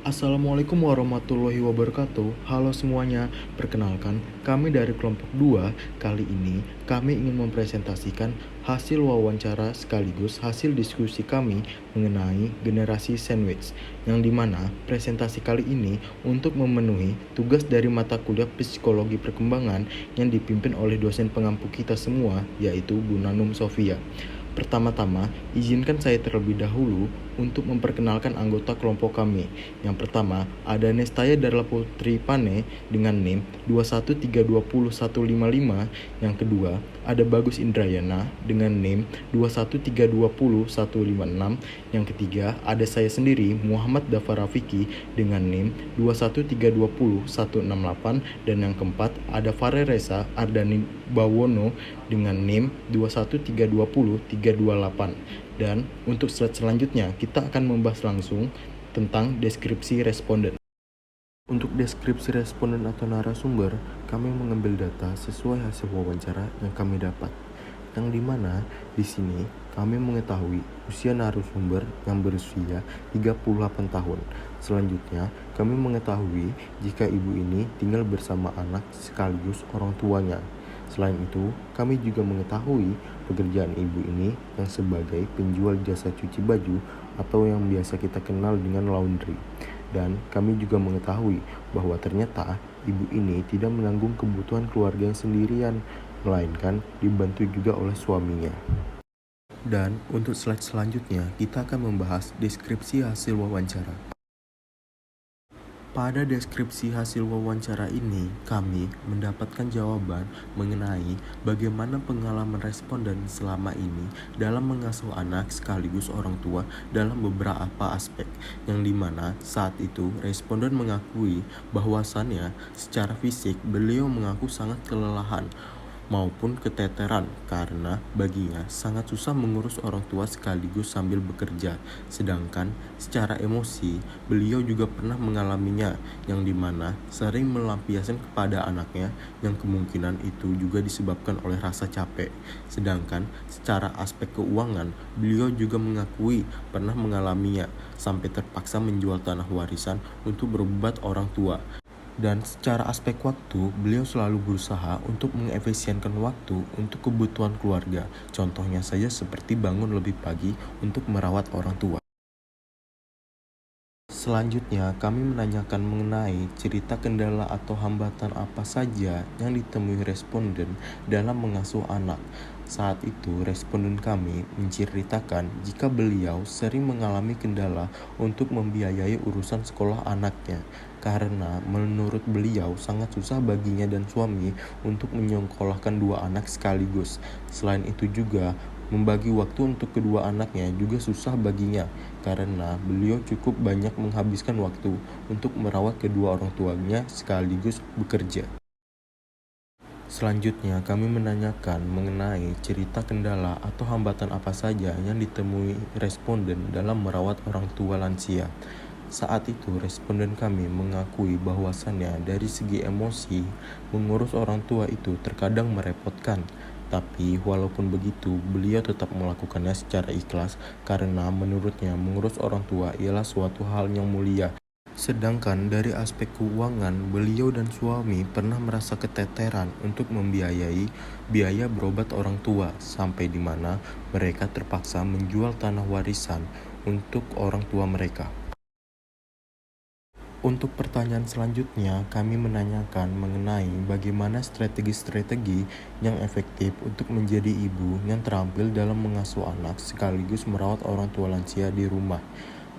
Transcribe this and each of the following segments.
Assalamualaikum warahmatullahi wabarakatuh. Halo semuanya, perkenalkan kami dari kelompok 2. Kali ini kami ingin mempresentasikan hasil wawancara sekaligus hasil diskusi kami mengenai generasi sandwich, yang dimana presentasi kali ini untuk memenuhi tugas dari mata kuliah psikologi perkembangan yang dipimpin oleh dosen pengampu kita semua, yaitu Bu Nanum Sofia. Pertama-tama, izinkan saya terlebih dahulu untuk memperkenalkan anggota kelompok kami. Yang pertama, ada Nestaya Darla Putri Pane dengan NIM 21320-155. Yang kedua, ada Bagus Indrayana dengan NIM 21320-156. Yang ketiga, ada saya sendiri, Muhammad Dafar Rafiki dengan NIM 21320-168. Dan yang keempat, ada Fare Reza Ardani Bawono dengan NIM 21320-328. Dan untuk slide selanjutnya, kita akan membahas langsung tentang deskripsi responden. Untuk deskripsi responden atau narasumber, kami mengambil data sesuai hasil wawancara yang kami dapat. Yang dimana di sini kami mengetahui usia narasumber yang berusia 38 tahun. Selanjutnya, kami mengetahui jika ibu ini tinggal bersama anak sekaligus orang tuanya. Selain itu, kami juga mengetahui pekerjaan ibu ini yang sebagai penjual jasa cuci baju atau yang biasa kita kenal dengan laundry. Dan kami juga mengetahui bahwa ternyata ibu ini tidak menanggung kebutuhan keluarga yang sendirian, melainkan dibantu juga oleh suaminya. Dan untuk slide selanjutnya, kita akan membahas deskripsi hasil wawancara. Pada deskripsi hasil wawancara ini, kami mendapatkan jawaban mengenai bagaimana pengalaman responden selama ini dalam mengasuh anak sekaligus orang tua dalam beberapa aspek, yang dimana saat itu responden mengakui bahwasannya secara fisik beliau mengaku sangat kelelahan maupun keteteran karena baginya sangat susah mengurus orang tua sekaligus sambil bekerja. Sedangkan secara emosi, beliau juga pernah mengalaminya, yang dimana sering melampiaskan kepada anaknya yang kemungkinan itu juga disebabkan oleh rasa capek. Sedangkan secara aspek keuangan, beliau juga mengakui pernah mengalaminya sampai terpaksa menjual tanah warisan untuk berobat orang tua. Dan secara aspek waktu, beliau selalu berusaha untuk mengefisienkan waktu untuk kebutuhan keluarga. Contohnya saja seperti bangun lebih pagi untuk merawat orang tua. Selanjutnya, kami menanyakan mengenai cerita kendala atau hambatan apa saja yang ditemui responden dalam mengasuh anak. Saat itu, responden kami menceritakan jika beliau sering mengalami kendala untuk membiayai urusan sekolah anaknya, karena menurut beliau sangat susah baginya dan suami untuk menyekolahkan dua anak sekaligus. Selain itu juga, membagi waktu untuk kedua anaknya juga susah baginya, karena beliau cukup banyak menghabiskan waktu untuk merawat kedua orang tuanya sekaligus bekerja. Selanjutnya, kami menanyakan mengenai cerita kendala atau hambatan apa saja yang ditemui responden dalam merawat orang tua lansia. Saat itu, responden kami mengakui bahwasannya dari segi emosi, mengurus orang tua itu terkadang merepotkan. Tapi walaupun begitu, beliau tetap melakukannya secara ikhlas karena menurutnya mengurus orang tua ialah suatu hal yang mulia. Sedangkan dari aspek keuangan, beliau dan suami pernah merasa keteteran untuk membiayai biaya berobat orang tua, sampai di mana mereka terpaksa menjual tanah warisan untuk orang tua mereka. Untuk pertanyaan selanjutnya, kami menanyakan mengenai bagaimana strategi-strategi yang efektif untuk menjadi ibu yang terampil dalam mengasuh anak sekaligus merawat orang tua lansia di rumah.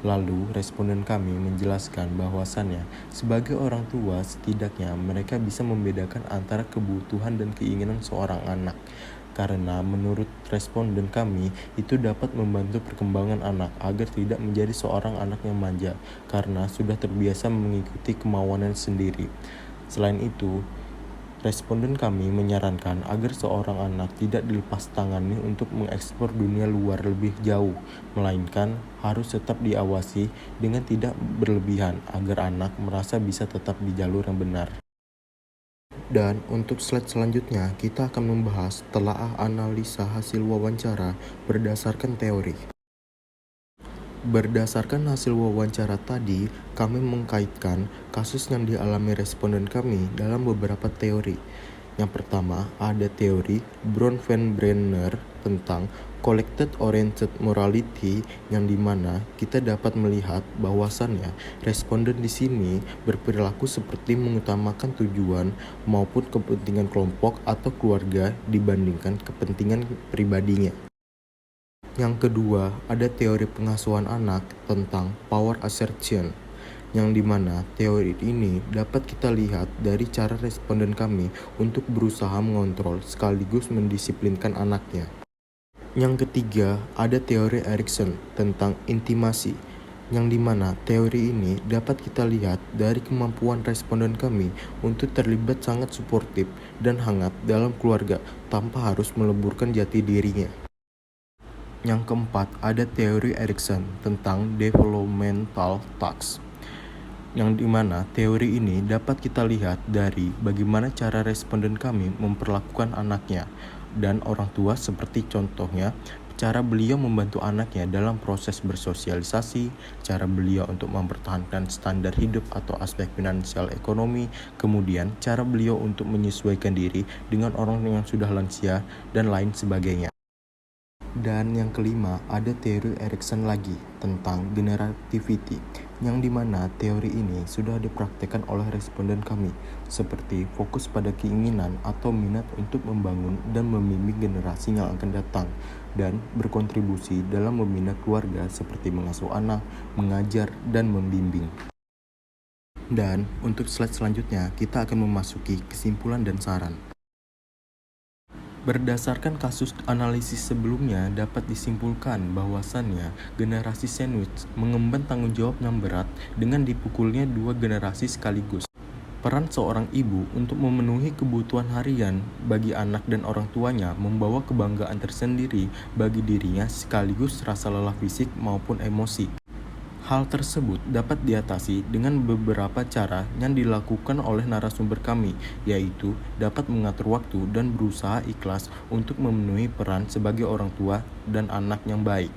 Lalu, responden kami menjelaskan bahwasannya sebagai orang tua setidaknya mereka bisa membedakan antara kebutuhan dan keinginan seorang anak. Karena menurut responden kami, itu dapat membantu perkembangan anak agar tidak menjadi seorang anak yang manja, karena sudah terbiasa mengikuti kemauannya sendiri. Selain itu, responden kami menyarankan agar seorang anak tidak dilepas tangani untuk mengeksplor dunia luar lebih jauh, melainkan harus tetap diawasi dengan tidak berlebihan agar anak merasa bisa tetap di jalur yang benar. Dan untuk slide selanjutnya, kita akan membahas telaah analisa hasil wawancara berdasarkan teori. Berdasarkan hasil wawancara tadi, kami mengkaitkan kasus yang dialami responden kami dalam beberapa teori. Yang pertama, ada teori Bronfenbrenner tentang collected oriented morality, yang dimana kita dapat melihat bahwasannya responden di sini berperilaku seperti mengutamakan tujuan maupun kepentingan kelompok atau keluarga dibandingkan kepentingan pribadinya. Yang kedua, ada teori pengasuhan anak tentang power assertion, yang dimana teori ini dapat kita lihat dari cara responden kami untuk berusaha mengontrol sekaligus mendisiplinkan anaknya. Yang ketiga, ada teori Erikson tentang intimasi, yang dimana teori ini dapat kita lihat dari kemampuan responden kami untuk terlibat sangat suportif dan hangat dalam keluarga tanpa harus meleburkan jati dirinya. Yang keempat, ada teori Erikson tentang developmental tasks, yang dimana teori ini dapat kita lihat dari bagaimana cara responden kami memperlakukan anaknya dan orang tua, seperti contohnya cara beliau membantu anaknya dalam proses bersosialisasi, cara beliau untuk mempertahankan standar hidup atau aspek finansial ekonomi, kemudian cara beliau untuk menyesuaikan diri dengan orang yang sudah lansia, dan lain sebagainya. Dan yang kelima, ada teori Erikson lagi tentang generativity, yang dimana teori ini sudah dipraktekkan oleh responden kami, seperti fokus pada keinginan atau minat untuk membangun dan membimbing generasi yang akan datang, dan berkontribusi dalam membina keluarga seperti mengasuh anak, mengajar, dan membimbing. Dan untuk slide selanjutnya, kita akan memasuki kesimpulan dan saran. Berdasarkan kasus analisis sebelumnya, dapat disimpulkan bahwasannya generasi sandwich mengemban tanggung jawab yang berat dengan dipukulnya dua generasi sekaligus. Peran seorang ibu untuk memenuhi kebutuhan harian bagi anak dan orang tuanya membawa kebanggaan tersendiri bagi dirinya sekaligus rasa lelah fisik maupun emosi. Hal tersebut dapat diatasi dengan beberapa cara yang dilakukan oleh narasumber kami, yaitu dapat mengatur waktu dan berusaha ikhlas untuk memenuhi peran sebagai orang tua dan anak yang baik.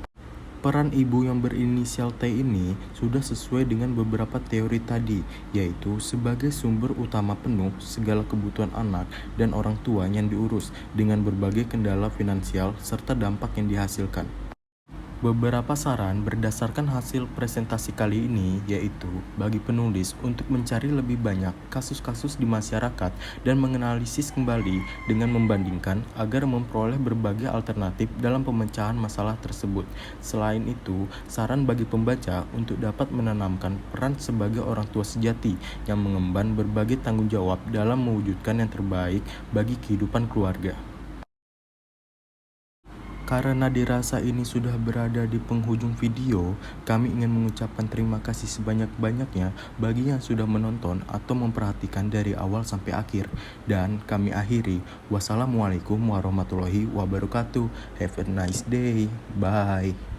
Peran ibu yang berinisial T ini sudah sesuai dengan beberapa teori tadi, yaitu sebagai sumber utama penuh segala kebutuhan anak dan orang tua yang diurus dengan berbagai kendala finansial serta dampak yang dihasilkan. Beberapa saran berdasarkan hasil presentasi kali ini, yaitu bagi penulis untuk mencari lebih banyak kasus-kasus di masyarakat dan menganalisis kembali dengan membandingkan agar memperoleh berbagai alternatif dalam pemecahan masalah tersebut. Selain itu, saran bagi pembaca untuk dapat menanamkan peran sebagai orang tua sejati yang mengemban berbagai tanggung jawab dalam mewujudkan yang terbaik bagi kehidupan keluarga. Karena dirasa ini sudah berada di penghujung video, kami ingin mengucapkan terima kasih sebanyak-banyaknya bagi yang sudah menonton atau memperhatikan dari awal sampai akhir. Dan kami akhiri, wassalamualaikum warahmatullahi wabarakatuh. Have a nice day. Bye.